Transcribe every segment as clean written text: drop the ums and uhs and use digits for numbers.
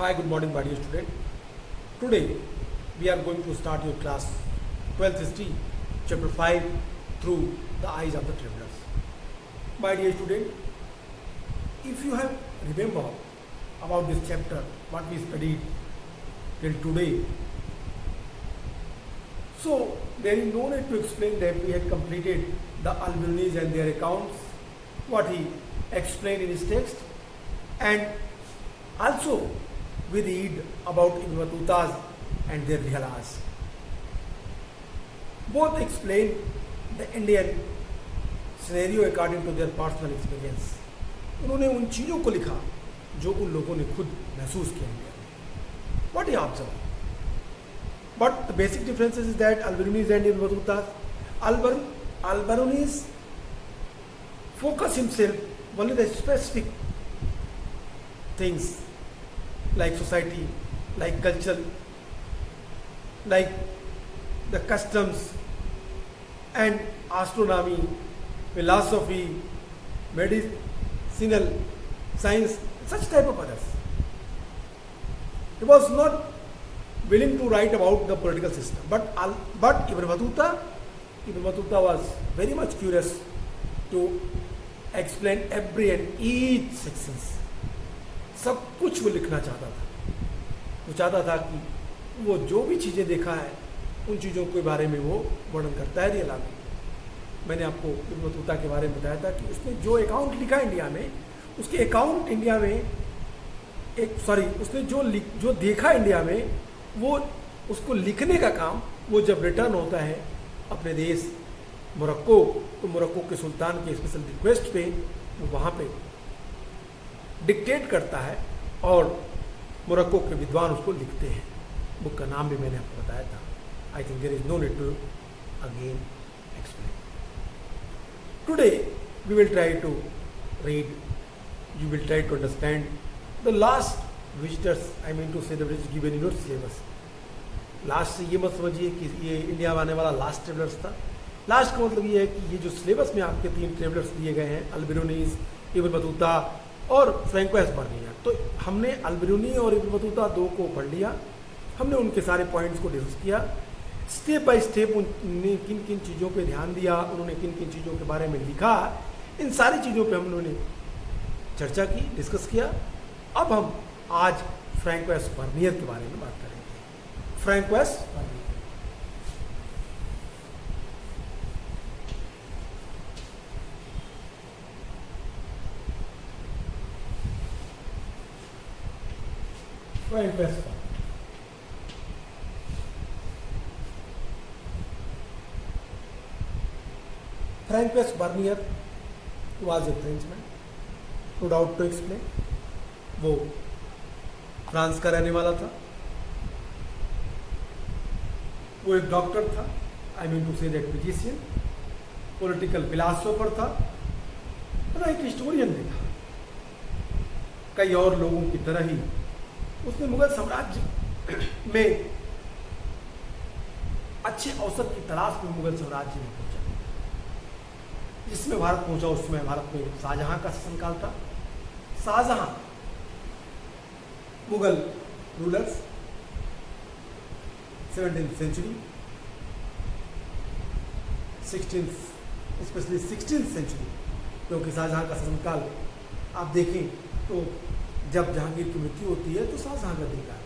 Hi, good morning, my dear student. Today we are going to start your class 12th history, chapter 5 through the eyes of the travelers. My dear student, if you have remember about this chapter, what we studied till today, so there is no need to explain that we had completed the Albioni's and their accounts, what he explained in his text, and also we read about Ibn Battutas and their Rihalas. Both explain the Indian scenario according to their personal experience. उन्होंने उन चीज़ों को लिखा जो उन लोगों ने खुद महसूस किया इंडिया में. What he observed. But the basic difference is that Albioni's and Ibn Battutas, Albioni's focus himself only the specific things like society, like culture, like the customs and astronomy, philosophy, medicinal science, such type of others. He was not willing to write about the political system. But Ibn Battuta was very much curious to explain every and each sections. सब कुछ वो लिखना चाहता था. वो चाहता था कि वो जो भी चीज़ें देखा है उन चीज़ों के बारे में वो वर्णन करता है. रियल में मैंने आपको इब्न बतूता के बारे में बताया था कि उसने जो अकाउंट लिखा इंडिया में, उसके अकाउंट इंडिया में उसने जो देखा इंडिया में, वो उसको लिखने का काम वो जब रिटर्न होता है अपने देश मोरक्को, तो मोरक्को के सुल्तान के स्पेशल रिक्वेस्ट पे वो वहाँ पे डिक्टेट करता है और मोरक्को के विद्वान उसको लिखते हैं. बुक का नाम भी मैंने आपको बताया था. I think there is no need to again explain. Today we will try to read, you will try to understand the last visitors, I mean to say the which given in your syllabus. Last से ये मत समझिए कि ये India में आने वाला last travellers था. लास्ट का मतलब ये है कि ये जो सिलेबस में आपके 3 ट्रेवलर्स दिए गए हैं, अल्बिरूनीज, इब्न बतूता और फ्रैंकोइस बर्नियर, तो हमने अल्बिरूनी और इब्न बतूता 2 को पढ़ लिया. हमने उनके सारे पॉइंट्स को डिस्कस किया. स्टेप बाय स्टेप उन्होंने किन किन चीज़ों पे ध्यान दिया, उन्होंने किन किन चीज़ों के बारे में लिखा, इन सारी चीज़ों पे हम लोगों ने चर्चा की, डिस्कस किया. अब हम आज फ्रैंकोइस बर्नियर के बारे में बात करेंगे. Francois Bernier. Francois Bernier was a Frenchman, no doubt to explain. वो फ्रांस का रहने वाला था. वो एक डॉक्टर था, I mean to say that physician, political philosopher था, और एक हिस्टोरियन भी था. कई और लोगों की तरह ही उसने मुगल साम्राज्य में अच्छे अवसर की तलाश में मुगल साम्राज्य में पहुंचा. जिसमें भारत पहुंचा उस समय भारत में शाहजहां का शासनकाल था. Shah Jahan Mughal rulers 17th century, 16th century, क्योंकि शाहजहां का शासनकाल आप देखें तो जब जहांगीर की मृत्यु होती है तो शाहजहां का दिन आते हैं.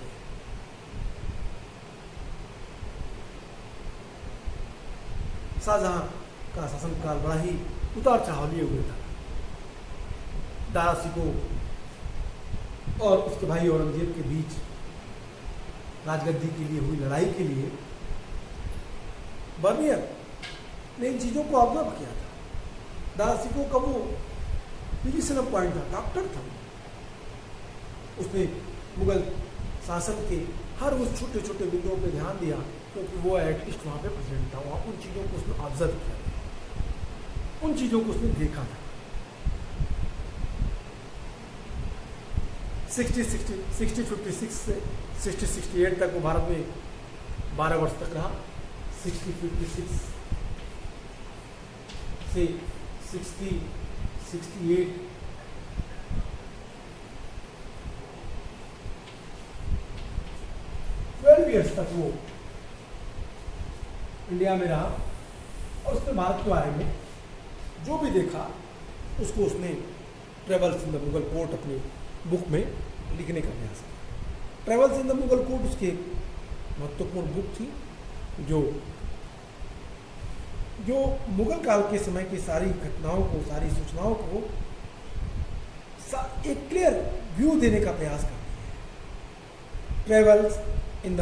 शाहजहां का शासनकाल बड़ा ही उतार चढ़ाव लिए हुए था. दारा शिकोह और उसके भाई औरंगजेब के बीच राजगद्दी के लिए हुई लड़ाई के लिए बर्नियर ने इन चीज़ों को ऑब्जर्व किया था. दारा शिकोह का वो फिजिशियन पॉइंट था, डॉक्टर था. उसने मुगल शासन के हर उस छोटे छोटे बिंदुओं पे ध्यान दिया, क्योंकि वो एटलीस्ट वहाँ पे प्रेजेंट था. वहाँ उन चीज़ों को उसने ऑब्जर्व किया था, उन चीज़ों को उसने देखा था. 6056 से 6068 तक वो भारत में 12 वर्ष तक रहा. 6056 से 6068 ईयर्स तक वो इंडिया में रहा और उसने भारत के बारे में जो भी देखा उसको उसने travels in the Mughal court अपनी बुक में लिखने का प्रयास किया। Travels in the Mughal court उसकी एक महत्वपूर्ण बुक थी जो मुगल काल के समय की सारी घटनाओं को, सारी सूचनाओं को एक क्लियर व्यू देने का प्रयास करती है। Travels in the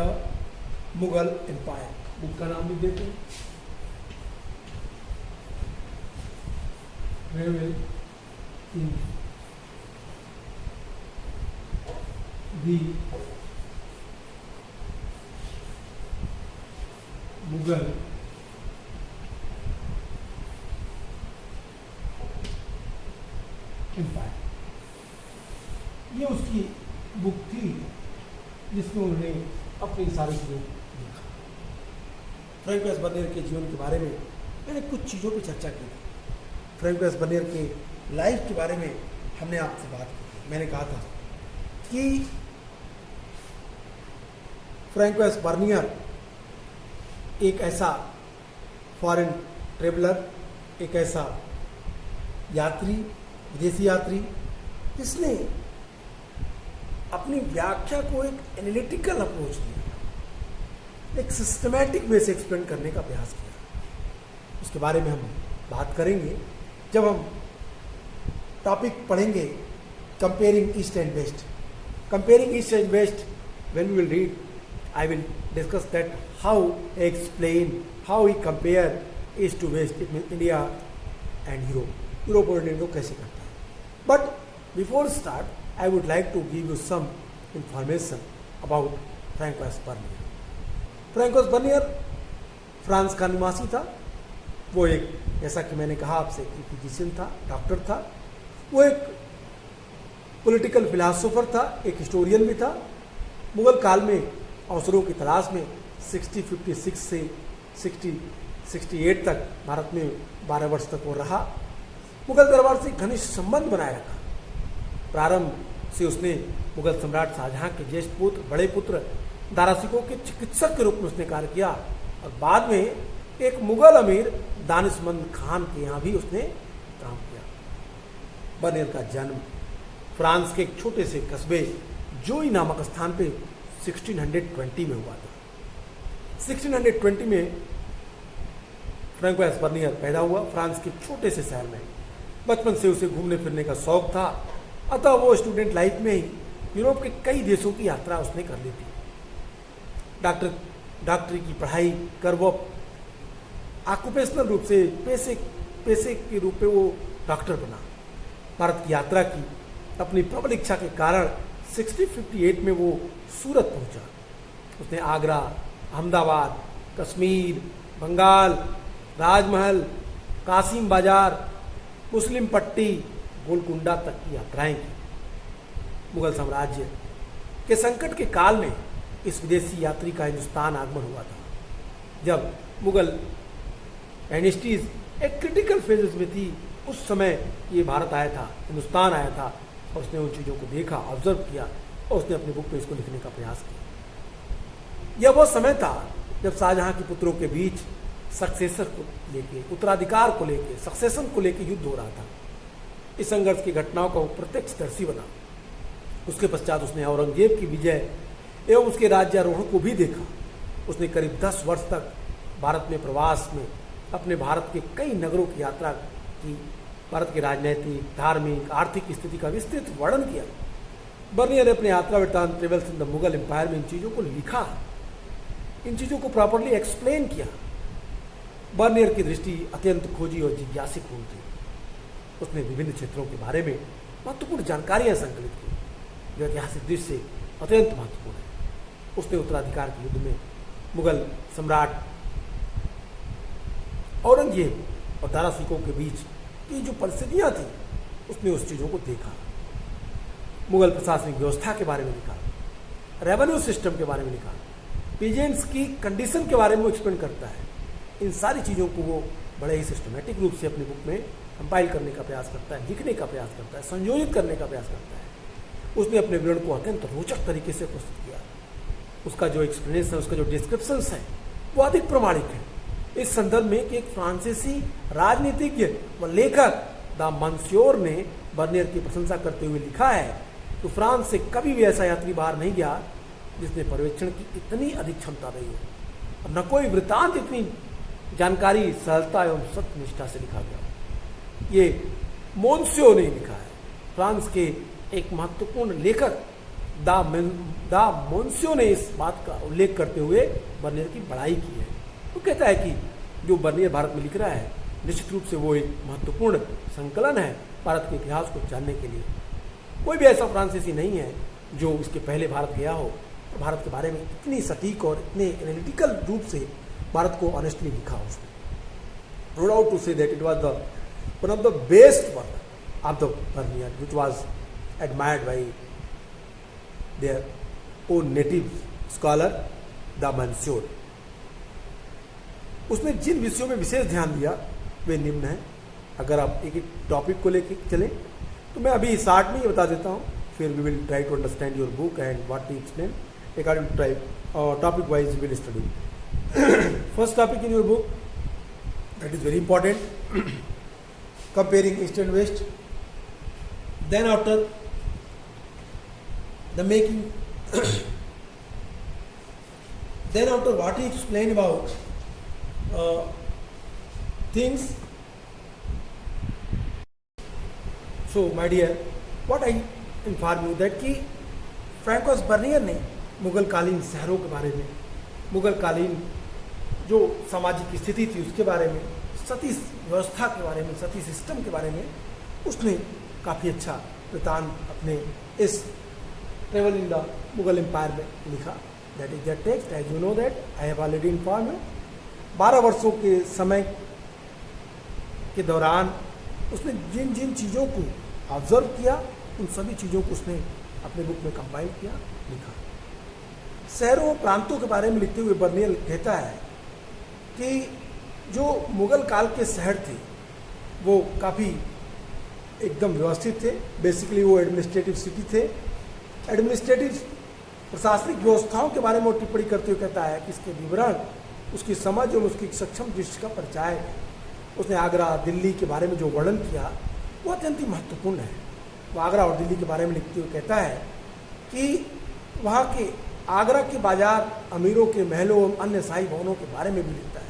Mughal empire, book का नाम भी देते हैं। Travel in the Mughal empire, ये उसकी बुक थी जिसमें उन्होंने अपनी सारी चीज़ों को लिखा। फ्रैंकोइस बर्नियर के जीवन के बारे में मैंने कुछ चीज़ों पर चर्चा की थी। फ्रैंकोइस बर्नियर के लाइफ के बारे में हमने आपसे बात की थी। मैंने कहा था कि फ्रैंकोइस बर्नियर एक ऐसा फॉरेन ट्रेवलर, एक ऐसा यात्री, विदेशी यात्री जिसने अपनी व्याख्या को एक एनालिटिकल अप्रोच दिया, एक सिस्टमैटिक वे से एक्सप्लेन करने का प्रयास किया। उसके बारे में हम बात करेंगे जब हम टॉपिक पढ़ेंगे comparing east and west. Comparing east and west, when we will read, I will discuss that how explain, how we compare east to west, it means India and Europe. Europe और India को कैसे करता है। But before start, I would like to give you some information about Francois Bernier. Francois Bernier France का निवासी था। वो एक, जैसा कि मैंने कहा आपसे, एक फिजिशियन था, डॉक्टर था। वो एक पॉलिटिकल फिलासोफर था, एक हिस्टोरियन भी था। मुगल काल में अवसरों की तलाश में 1656 से 1668 तक भारत में 12 वर्ष तक वो रहा। मुगल दरबार से घनिष्ठ संबंध बनाए रखा। प्रारंभ से उसने मुगल सम्राट शाहजहां के ज्येष्ठ पुत्र, बड़े पुत्र दारा शिकोह के चिकित्सक के रूप में उसने कार्य किया और बाद में एक मुगल अमीर दानिशमंद खान के यहाँ भी उसने काम किया। बर्नियर का जन्म फ्रांस के एक छोटे से कस्बे जोई नामक स्थान पे 1620 में हुआ था। 1620 में फ्रैंकोइस बर्नियर पैदा हुआ फ्रांस के छोटे से शहर में। बचपन से उसे घूमने फिरने का शौक था, अतः वो स्टूडेंट लाइफ में ही यूरोप के कई देशों की यात्रा उसने कर ली थी। डॉक्टरी की पढ़ाई कर वो ऑक्यूपेशनल रूप से पेशे के रूप में वो डॉक्टर बना। भारत की यात्रा की अपनी प्रबल इच्छा के कारण 1658 में वो सूरत पहुंचा। उसने आगरा, अहमदाबाद, कश्मीर, बंगाल, राजमहल, कासिम बाजार, मुस्लिम पट्टी, गोलकुंडा तक की यात्राएं की। मुगल साम्राज्य के संकट के काल में इस विदेशी यात्री का हिंदुस्तान आगमन हुआ था। जब मुगल डायनेस्टीज एक क्रिटिकल फेजेस में थी, उस समय ये भारत आया था, हिंदुस्तान आया था और उसने उन चीज़ों को देखा, ऑब्जर्व किया और उसने अपनी बुक में इसको लिखने का प्रयास किया। यह वो समय था जब शाहजहां के पुत्रों के बीच सक्सेसर को लेके, उत्तराधिकार को लेके, सक्सेशन को लेके युद्ध हो रहा था। इस संघर्ष की घटनाओं का वो प्रत्यक्षदर्शी बना। उसके पश्चात उसने औरंगजेब की विजय एवं उसके राज्यारोहण को भी देखा। उसने करीब 10 वर्ष तक भारत में प्रवास में अपने भारत के कई नगरों की यात्रा की। भारत के राजनीतिक, धार्मिक, आर्थिक स्थिति का विस्तृत वर्णन किया। बर्नियर ने अपने यात्रा वृत्तांत travels in the Mughal empire में इन चीज़ों को लिखा, इन चीज़ों को प्रॉपरली एक्सप्लेन किया। बर्नियर की दृष्टि अत्यंत खोजी और जिज्ञासिकपूर्ण थी। उसने विभिन्न क्षेत्रों के बारे में महत्वपूर्ण जानकारियां संकलित की जो ऐतिहासिक दृष्टि से अत्यंत महत्वपूर्ण है। उसने उत्तराधिकार के युद्ध में मुगल सम्राट औरंगजेब और दारा शिकोह के बीच की जो परिस्थितियां थी, उसने उस चीज़ों को देखा। मुगल प्रशासनिक व्यवस्था के बारे में लिखा, रेवेन्यू सिस्टम के बारे में लिखा, पीजेंट्स की कंडीशन के बारे में वो एक्सप्लेन करता है। इन सारी चीज़ों को वो बड़े ही सिस्टमेटिक रूप से अपनी बुक में कंपाइल करने का प्रयास करता है, लिखने का प्रयास करता है, संयोजित करने का प्रयास करता है। उसने अपने विवरण को अत्यंत रोचक तरीके से प्रस्तुत किया। उसका जो एक्सप्लेनेशन, उसका जो डिस्क्रिप्शंस है वो अधिक प्रमाणिक है। इस संदर्भ में कि एक फ्रांसीसी राजनीतिज्ञ व लेखक द मॉन्सियोर ने बर्नियर की प्रशंसा करते हुए लिखा है तो फ्रांस से कभी भी ऐसा यात्री बाहर नहीं गया जिसने पर्यवेक्षण की इतनी अधिक क्षमता रही हो, और न कोई वृत्तांत इतनी जानकारी, सरलता एवं सत्यनिष्ठा से लिखा गया। ये मोन्सियो ने लिखा है। फ्रांस के एक महत्वपूर्ण लेखक द मोन्सियो ने इस बात का उल्लेख करते हुए बर्नियर की बड़ाई की है। वो कहता है कि जो बर्नियर भारत में लिख रहा है निश्चित रूप से वो एक महत्वपूर्ण संकलन है भारत के इतिहास को जानने के लिए। कोई भी ऐसा फ्रांसीसी नहीं है जो उसके पहले भारत गया हो और भारत के बारे में इतनी सटीक और इतने एनालिटिकल रूप से भारत को ऑनेस्टली लिखा हो उसने। No doubt to say that it was one of the best work of the Bernier, which was admired by their own native scholar, the Mansour. उसने जिन विषयों में विशेष ध्यान दिया वे निम्न हैं। अगर आप एक एक टॉपिक को लेके चलें तो मैं अभी शॉर्ट में ही बता देता हूँ, फिर we will try to understand your book and what to explain according to type topic wise we will study. First topic in your book that is very important, comparing east and west. Then after the making then after what he explained about things. So my dear, what I inform you that कि फ्रैंकोस Bernier ने मुगल कालीन शहरों के बारे में, मुगल कालीन जो सामाजिक स्थिति थी उसके बारे में, सती व्यवस्था के बारे में, सती सिस्टम के बारे में उसने काफ़ी अच्छा वृत्तांत अपने इस travel in the Mughal empire में लिखा। That is the text, as you know that I have already inform you. 12 वर्षों के समय के दौरान उसने जिन जिन चीज़ों को ऑब्जर्व किया उन सभी चीज़ों को उसने अपने बुक में कंपाइल किया, लिखा। शहरों प्रांतों के बारे में लिखते हुए बर्नियर कहता है कि जो मुगल काल के शहर थे वो काफ़ी एकदम व्यवस्थित थे। बेसिकली वो एडमिनिस्ट्रेटिव सिटी थे। एडमिनिस्ट्रेटिव प्रशासनिक व्यवस्थाओं के बारे में वो टिप्पणी करते हुए कहता है कि इसके विवरण उसकी समझ और उसकी सक्षम दृष्टि का परिचय है। उसने आगरा, दिल्ली के बारे में जो वर्णन किया वो अत्यंत ही महत्वपूर्ण है। वो आगरा और दिल्ली के बारे में लिखते हुए कहता है कि वहाँ के आगरा के बाजार, अमीरों के महलों और अन्य शाही भवनों के बारे में भी लिखता है।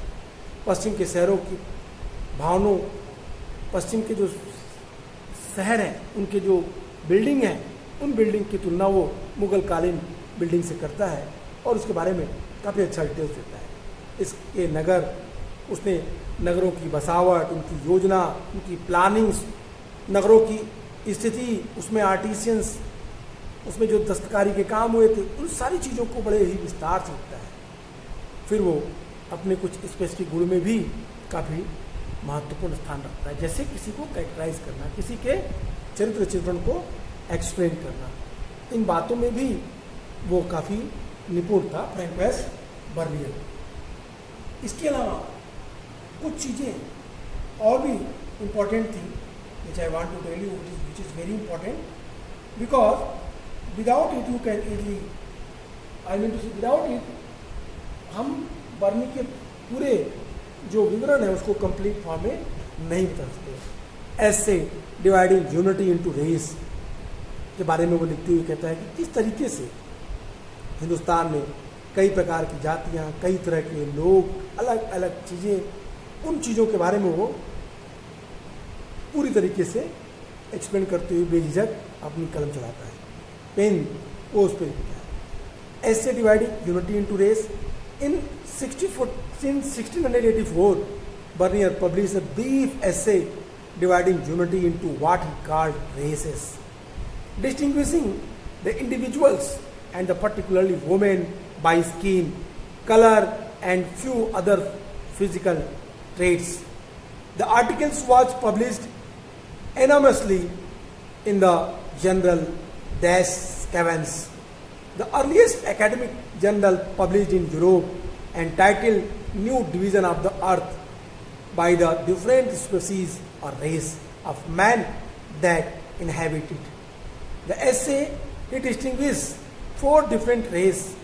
पश्चिम के शहरों की भवनों, पश्चिम के जो शहर हैं उनके जो बिल्डिंग हैं उन बिल्डिंग की तुलना वो मुगल कालीन बिल्डिंग से करता है और उसके बारे में काफ़ी अच्छा डिटेल्स देता है। इसके नगर, उसने नगरों की बसावट, उनकी योजना, उनकी प्लानिंग्स, नगरों की स्थिति, उसमें आर्टिशियंस, उसमें जो दस्तकारी के काम हुए थे, उन सारी चीज़ों को बड़े ही विस्तार से लिखता है। फिर वो अपने कुछ स्पेसिफिक गुण में भी काफ़ी महत्वपूर्ण स्थान रखता है, जैसे किसी को कैरेक्टराइज करना, किसी के चरित्र चित्रण को एक्सप्लेन करना। इन बातों में भी वो काफ़ी निपुण था फ्रैंकोस बर्नियर। इसके अलावा कुछ चीज़ें और भी इम्पोर्टेंट थी which I want to tell you, which is very important, because without it you can easily, I mean to say without it हम बर्नी के पूरे जो विवरण है उसको कंप्लीट फॉर्म में नहीं बता सकते। ऐसे डिवाइडिंग यूनिटी इनटू रेस के बारे में वो लिखते हुए कहता है कि किस तरीके से हिंदुस्तान में कई प्रकार की जातियाँ, कई तरह के लोग, अलग अलग चीज़ें, उन चीज़ों के बारे में वो पूरी तरीके से एक्सप्लेन करते हुए बेझिझक अपनी कलम चलाता है, पेन वो उस पर लिखता है। ऐसे dividing unity into race in 1684, Bernier published a brief essay dividing unity into what he called races, distinguishing the individuals and the particularly women by skin, color and few other physical traits. The articles was published anonymously in the journal Des Cavans, the earliest academic journal published in Europe, and titled New Division of the Earth by the different species or race of man that inhabit it. The essay, he distinguished 4 different races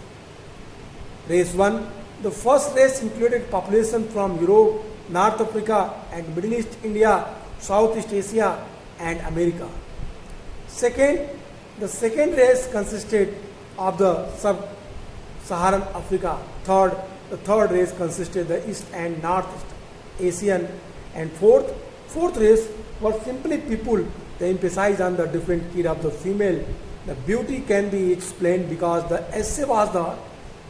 Race 1, the first race included population from Europe, North Africa and Middle East India, Southeast Asia and America. Second, the second race consisted of the sub-Saharan Africa. Third, the third race consisted of the East and Northeast Asian. And fourth race were simply people. They emphasize on the different kid of the female. The beauty can be explained because the essay was the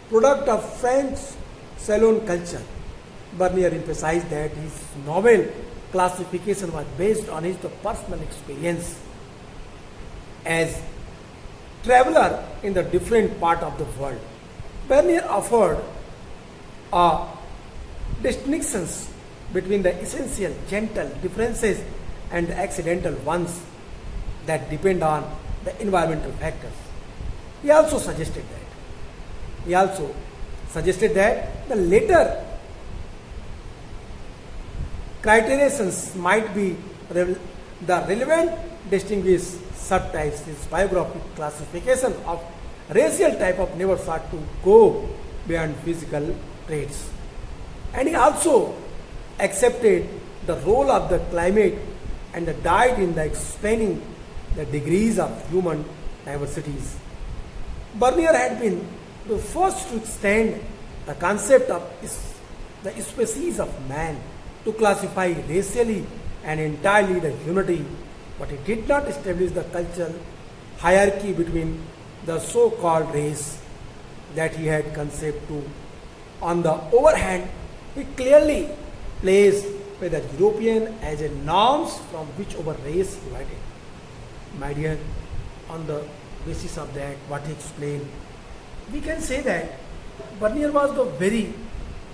product of French salon culture. Bernier emphasized that his novel classification was based on his personal experience as traveler in the different part of the world. Bernier offered distinctions between the essential, gentle differences and the accidental ones that depend on the environmental factors. He also suggested that the later criterions might be the relevant distinguish subtypes. His biographic classification of racial type of never sought to go beyond physical traits. And he also accepted the role of the climate and the diet in the explaining the degrees of human diversities. Bernier had been the first to extend the concept of the species of man to classify racially and entirely the unity, but he did not establish the cultural hierarchy between the so-called race that he had conceived to. On the other hand, he clearly placed whether European as a norms from whichever race divided. My dear, on the basis of that, what he explained, we can say that Bernier was the very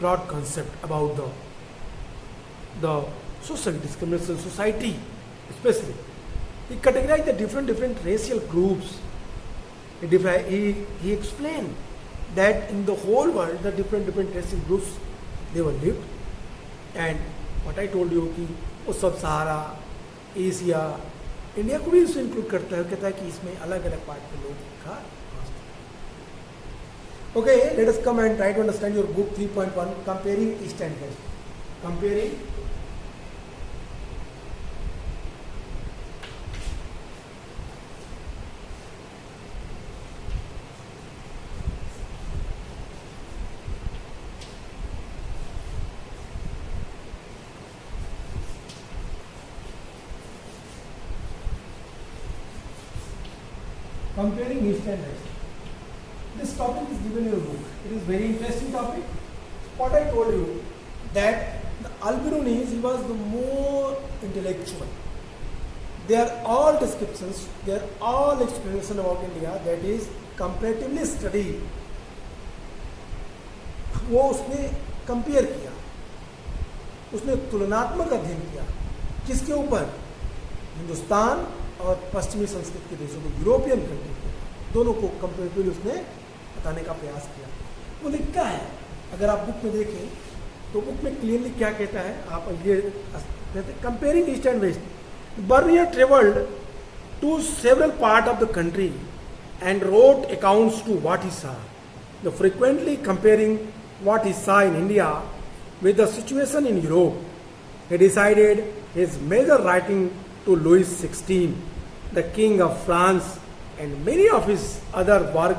broad concept about the social discrimination society, especially. He categorized the different racial groups. He explained that in the whole world, the different racial groups, they were lived. And what I told you कि वो सब सहारा, Asia, India को भी इसमें include करता है, कहता है कि इसमें अलग अलग पार्ट के लोग का. Okay, let us come and try to understand your book 3.1, comparing East and West. Comparing comparing East and West. This topic is given in your book. It is very interesting topic. What I told you, that the Al-Biruni, he was the more intellectual. They are all descriptions, they are all explanation about India, that is comparatively study. वो उसने compare किया, उसने तुलनात्मक अध्ययन किया. किसके ऊपर? हिंदुस्तान और पश्चिमी संस्कृत के देशों को, यूरोपियन कंट्री को, दोनों को कंपेरेटिवली उसने बताने का प्रयास किया. वो लिखा है, अगर आप बुक में देखें तो बुक में क्लियरली क्या कहता है, आप ये कहते हैं comparing east and west. Bernier traveled to several parts of the country and wrote accounts to what he saw. The frequently comparing what he saw in India with the situation in Europe, he decided his major writing to Louis XVI, the King of France, and many of his other work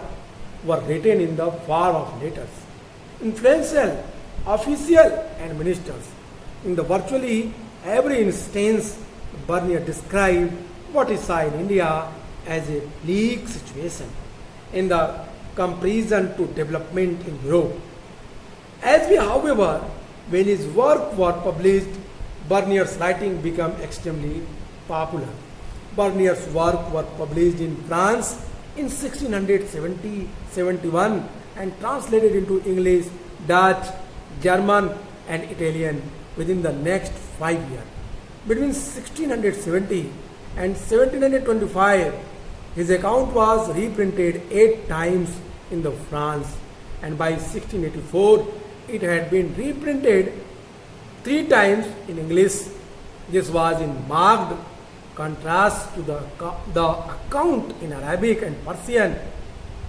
were written in the form of letters. Influential officials and ministers. In the virtually every instance, Bernier described what he saw in India as a bleak situation in the comparison to development in Europe. As we, however, when his work was published, Bernier's writing became extremely popular. Bernier's work was published in France in 1671 and translated into English, Dutch, German and Italian within the next 5 years. Between 1670 and 1725, his account was reprinted 8 times in the France, and by 1684 it had been reprinted 3 times in English. This was in marked contrast to the account in Arabic and Persian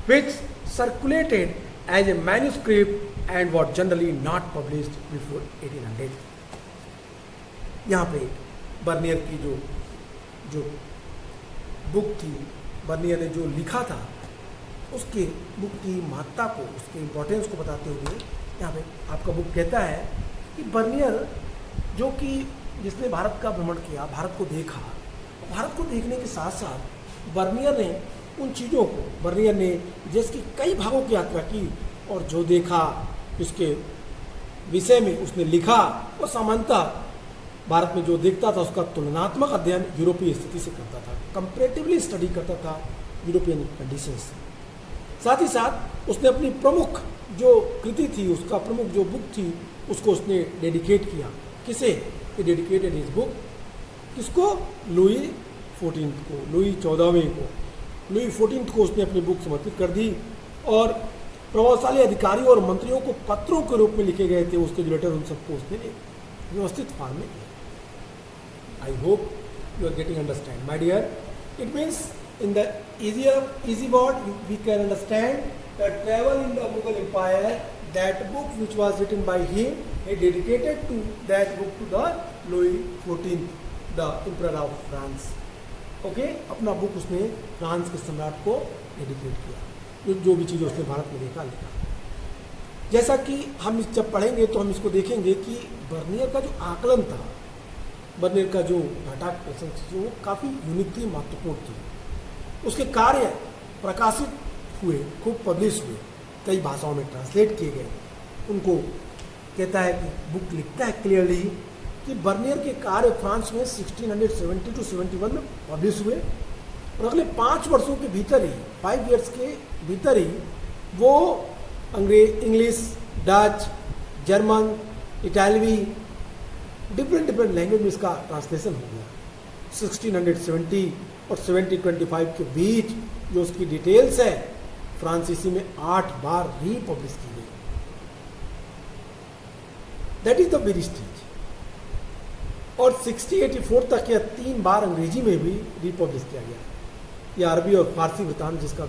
which circulated as a manuscript and was generally not published before 1800. यहाँ पे Bernier की जो book थी, Bernier ने जो लिखा था, उसके बुक की महत्ता को, उसके इम्पोर्टेंस को बताते हुए यहाँ पे आपका बुक कहता है कि बर्नियर जो कि जिसने भारत का भ्रमण किया, भारत को देखा, भारत को देखने के साथ साथ बर्नियर ने उन चीज़ों को, बर्नियर ने देश की कई भागों की यात्रा की और जो देखा उसके विषय में उसने लिखा और सामान्यतः भारत में जो देखता था उसका तुलनात्मक अध्ययन यूरोपीय स्थिति से करता था, कंपैरेटिवली स्टडी करता था यूरोपियन कंडीशंस से। साथ ही साथ उसने अपनी प्रमुख जो कृति थी, उसका प्रमुख जो बुक थी, उसको उसने डेडिकेट किया। किसे? ही डेडिकेटेड हिज बुक, किसको? लुई 14 को, लुई 14वें को, लुई 14 को उसने अपनी बुक समर्पित कर दी। और प्रभावशाली अधिकारियों और मंत्रियों को पत्रों के रूप में लिखे गए थे उसके जो लेटर, उन सबको उसने व्यवस्थित फॉर्म में किया। I hope you are getting understand, my dear. It means in the easy word we can understand the travel in the Mughal Empire. That book which was written by him, he dedicated to that book to the Louis XIV, the Emperor of France. Okay, अपना book उसने France के सम्राट को dedicate किया, जो भी चीज़ें उसने भारत में देखा लिखा। जैसा कि हम जब पढ़ेंगे तो हम इसको देखेंगे कि बर्नियर का जो आकलन था, बर्नियर का जो घटा प्रसंग थी, वो काफ़ी यूनिक थी, महत्वपूर्ण थी। उसके कार्य प्रकाशित हुए, खूब पब्लिश हुए, कई भाषाओं में ट्रांसलेट किए गए। उनको कहता है कि बुक लिखता है क्लियरली कि बर्नियर के कार्य फ्रांस में 1670 to 71 में पब्लिश हुए और अगले 5 वर्षों के भीतर ही, 5 years के भीतर ही वो अंग्रेज, इंग्लिश, डच, जर्मन, इटालवी, डिफरेंट लैंग्वेज में इसका ट्रांसलेशन हो गया। 1670 और 1725 के बीच जो उसकी डिटेल्स है, फ्रांसीसी में 8 बार रीपब्लिश की गई। That is the very stage. और 1684 तक या 3 बार अंग्रेजी में भी रीपब्लिश किया गया। यह अरबी और फारसी वृत्तांत जिसका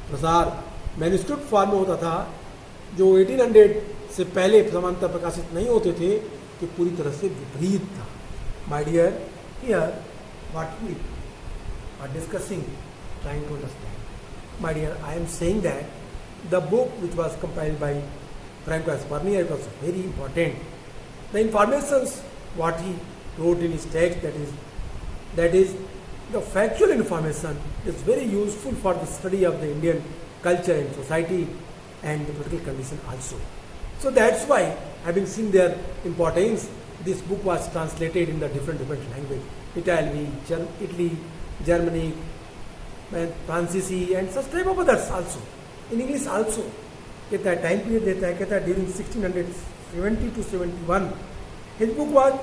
प्रसार मैन्युस्क्रिप्ट फॉर्म में होता था, जो 1800 से पहले समांतर प्रकाशित नहीं होते थे, कि पूरी तरह से विपरीत था। My dear, here what we are discussing, trying to understand. My dear, I am saying that the book which was compiled by Francois Bernier was very important. The informations what he wrote in his text, that is the factual information is very useful for the study of the Indian culture and society and the political condition also. So that's why, having seen their importance, this book was translated in the different language, Italy, Germany, and Francese and such type of others also. In English also, कहता है time period देता है, कहता है during 1670 to 71 his book was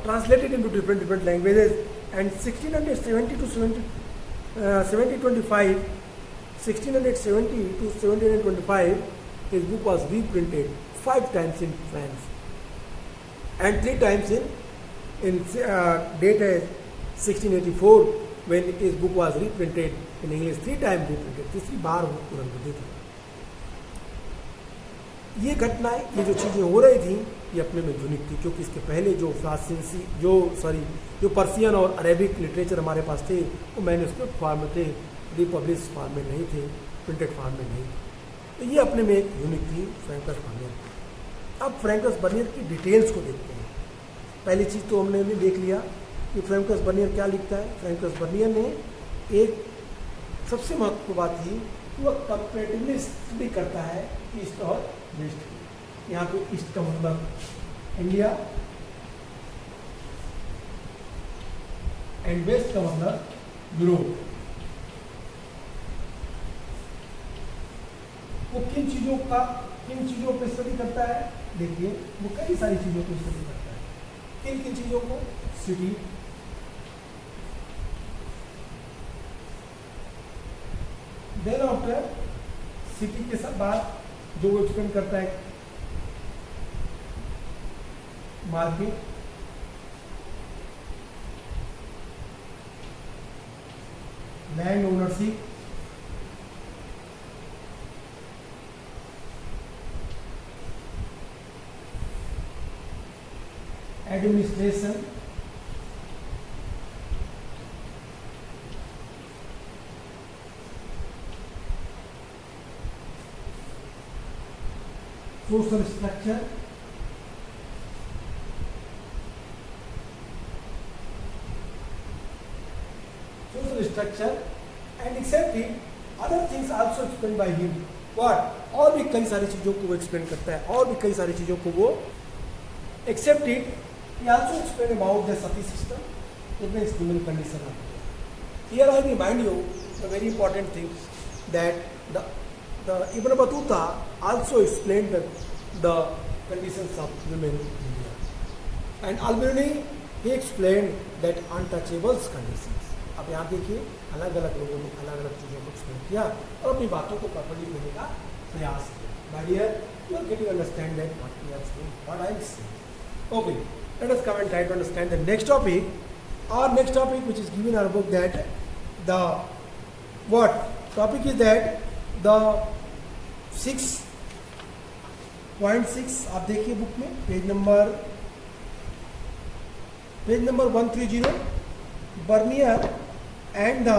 translated into different languages, and 1670 to 1725, 1670 to 1725 his book was reprinted 5 times in France and 3 times in date 1684 when his book was reprinted in English, 3 times reprinted, तीसरी बार वो पुनर्मुद्रित हुआ। ये घटनाएं, ये जो चीज़ें हो रही थी, ये अपने में यूनिक थी, क्योंकि इसके पहले जो पर्सियन और अरेबिक लिटरेचर हमारे पास थे, वो मैन्युस्क्रिप्ट फॉर्म में थे, रिपब्लिश फॉर्म में नहीं थे, प्रिंटेड फॉर्म में नहीं। तो ये अपने में एक यूनिक थी फ्रैंकोइस बर्नियर की। अब फ्रैंकोइस बर्नियर की डिटेल्स को देखते हैं। पहली चीज़ तो हमने भी देख लिया कि फ्रैंकोइस बर्नियर क्या लिखता है। फ्रैंकोइस बर्नियर ने एक सबसे महत्वपूर्ण बात थी कि वह कंपैरेटिवली स्टडी करता है ईस्ट और वेस्ट। यहाँ पे ईस्ट का मतलब इंडिया एंड वेस्ट का मतलब यूरोप। वो किन चीज़ों पे स्टडी करता है? देखिए, वो कई सारी चीज़ों पे स्टडी करता है। किन चीज़ों को? सिटी, देन आफ्टर सिटी के साथ बाद जो वो एक्सप्लेन करता है market, land ownership, administration, social structure, and except it other things also explain by him. What? और भी कई सारी चीजों को वो एक्सप्लेन करता है, और भी कई सारी चीजों को वो except it. He also explain about the sati system, it means human condition. Here I remind you the very important thing that the Ibn Battuta also explained the conditions of women in India, and Al-Biruni he explained that untouchables conditions। अब यहाँ देखिए अलग अलग लोगों ने अलग अलग चीज़ों को एक्सप्लेन किया और अपनी बातों को प्रॉपर्ली देने का प्रयास किया। My dear, you are getting understand that what we are saying, what I am saying. Okay, let us come and try to understand the next topic. Our next topic, which is given in our book, that the what topic is that the 6.6 आप देखिए book में page number 130, Bernier and the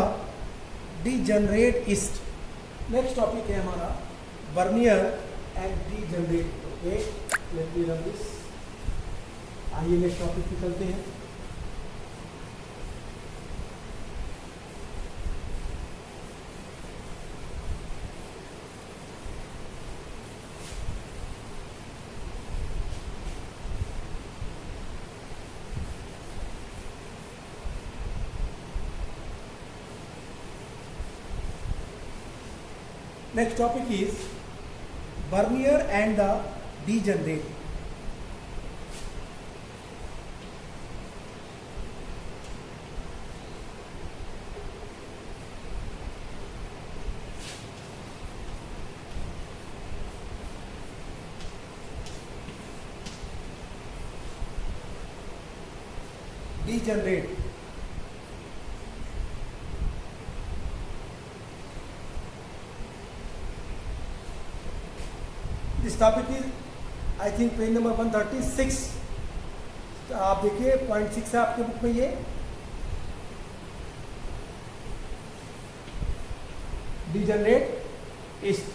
degenerate east. Next topic है हमारा Bernier and degenerate. Okay, let me run this. आइए next topic पे चलते हैं। Next topic is Bernier and the degenerate। Degenerate, this topic is I think page number 136। आप देखिए point 6 है आपके बुक में ये। Degenerate east.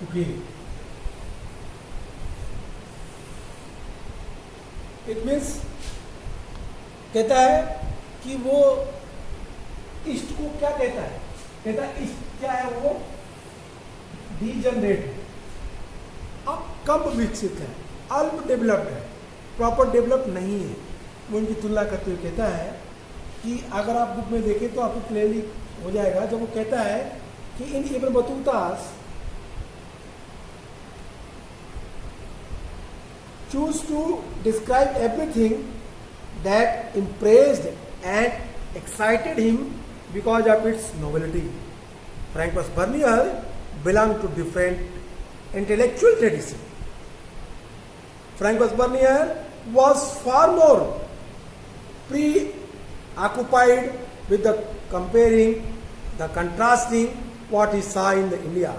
Okay, it means कहता है कि वो ईस्ट को क्या कहता है, कहता है ईस्ट क्या है, वो डीजनरेट, अब कम विकसित है, अल्प डेवलप्ड है, प्रॉपर डेवलप नहीं है। वो इनकी तुलना करते हुए कहता है कि अगर आप बुक में देखें तो आपको क्लियरली हो जाएगा जब वो कहता है कि इन इब्न बतूतास choose to describe everything that impressed and excited him because of its novelty. Francois Bernier belonged to different intellectual tradition. Francois Bernier was far more preoccupied with the comparing, the contrasting what he saw in the India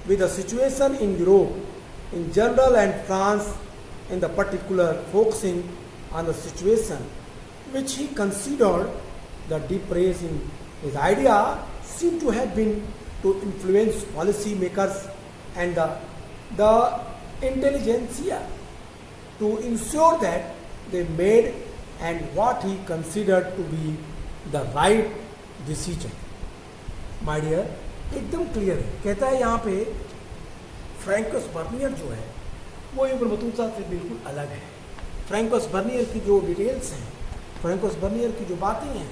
with the situation in Europe in general and France in the particular, focusing on the situation which he considered the depressed in his idea seemed to have been to influence policy makers and the intelligentsia to ensure that they made and what he considered to be the right decision. My dear, एकदम clear है, कहता है यहाँ पे फ्रैंकोस Bernier जो है वो Ibn Battuta से बिल्कुल अलग है। फ्रैंकोस बर्नियर की जो डिटेल्स हैं, फ्रैंकोस बर्नियर की जो बातें हैं,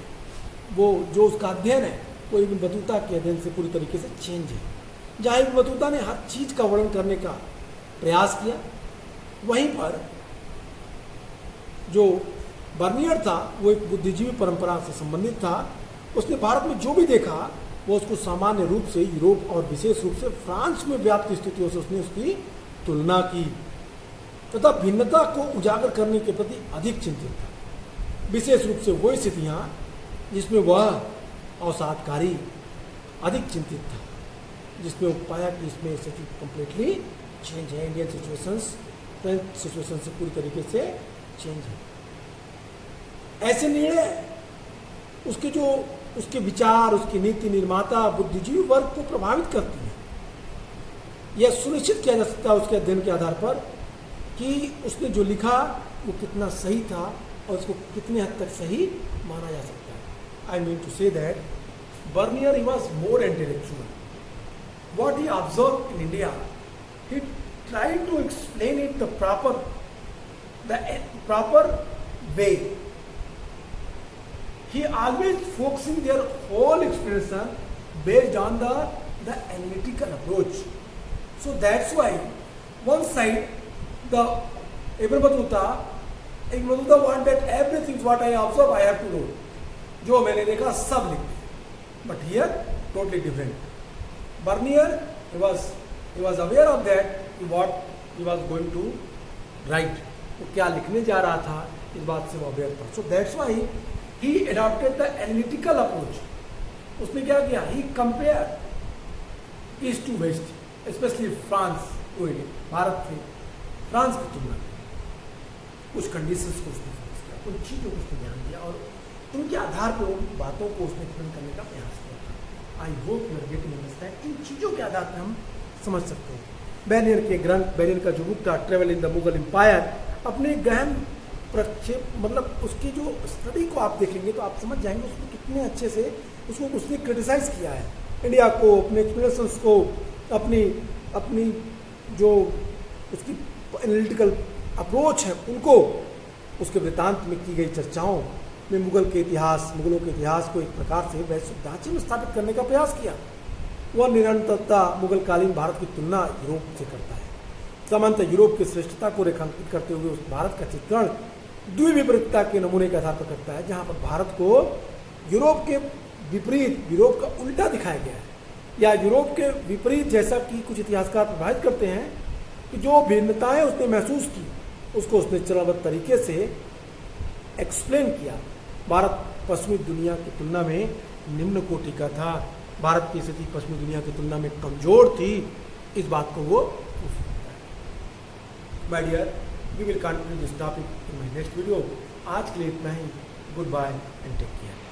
वो जो उसका अध्ययन है वो इब्न बतूता के अध्ययन से पूरी तरीके से चेंज है। जहाँ इब्न बतूता ने हर चीज़ का वर्णन करने का प्रयास किया, वहीं पर जो बर्नियर था वो एक बुद्धिजीवी परंपरा से संबंधित था। उसने भारत में जो भी देखा वो उसको सामान्य रूप से यूरोप और विशेष रूप से फ्रांस में व्याप्त स्थितियों से उसने उसकी तुलना की तथा भिन्नता को उजागर करने के प्रति अधिक चिंतित था। विशेष रूप से वो स्थितियाँ जिसमें वह अवसादकारी अधिक चिंतित था, जिसमें वो पाया कि इसमें स्थिति कंप्लीटली चेंज है, इंडियन सिचुएशंस फ्रेंच सिचुएशन से पूरी तरीके से चेंज है। ऐसे निर्णय उसके विचार, उसकी नीति निर्माता, बुद्धिजीवी वर्ग को प्रभावित करती है। यह सुनिश्चित किया जा सकता है उसके अध्ययन के आधार पर कि उसने जो लिखा वो कितना सही था और उसको कितने हद तक सही माना जा सकता है। I mean to say that Bernier he was more intellectual. What he observe in India, he tried to explain it the proper way. He always focusing their whole explanation based on the analytical approach. So that's why one side the Ibn Battuta wanted everything what I observe I have to know. जो मैंने देखा सब लिख दिया. But here totally different. Bernier he was aware of that what he was going to write. वो क्या लिखने जा रहा था इस बात से वो अवेयर था. So that's why he adopted the analytical approach. उसने क्या किया? He compared east to west, especially France को भारत से फ्रांस की तुलना में कुछ कंडीशंस को उसने फोकस किया, उन चीज़ों को उसने ध्यान दिया और उनके आधार पर उन बातों को उसने एक्सप्लेन करने का प्रयास किया. I hope you are getting understand. इन चीज़ों के आधार पर हम समझ सकते हैं. बेनियर के ग्रंथ, बेनियर का जो बुक था travel in the Mughal empire, अपने गहन प्रक्षेप मतलब उसकी जो स्टडी को आप देखेंगे तो आप समझ जाएंगे उसको कितने अच्छे से उसने क्रिटिसाइज किया है इंडिया को, अपने एक्सप्लेनेशंस को, अपनी जो उसकी एनालिटिकल अप्रोच है उनको, उसके वृत्तांत में की गई चर्चाओं में मुगलों के इतिहास को एक प्रकार से वैश्विक ढांचे में स्थापित करने का प्रयास किया. वह निरंतरता मुगलकालीन भारत की तुलना यूरोप से करता है. सामान्यतः यूरोप की श्रेष्ठता को रेखांकित करते हुए उस भारत का चित्रण द्विविपरीतता के नमूने के आधार पर करता है, जहाँ पर भारत को यूरोप के विपरीत, यूरोप का उल्टा दिखाया गया है, या यूरोप के विपरीत जैसा कि कुछ इतिहासकार प्रभावित करते हैं कि जो भिन्नताएं उसने महसूस की उसको उसने चरणबद्ध तरीके से एक्सप्लेन किया. भारत पश्चिमी दुनिया की तुलना में निम्न कोटि का था, भारत की स्थिति पश्चिमी दुनिया की तुलना में कमजोर थी, इस बात को वो my dear we will continue this topic in my next video. आज के लिए इतना ही. Good bye and take care.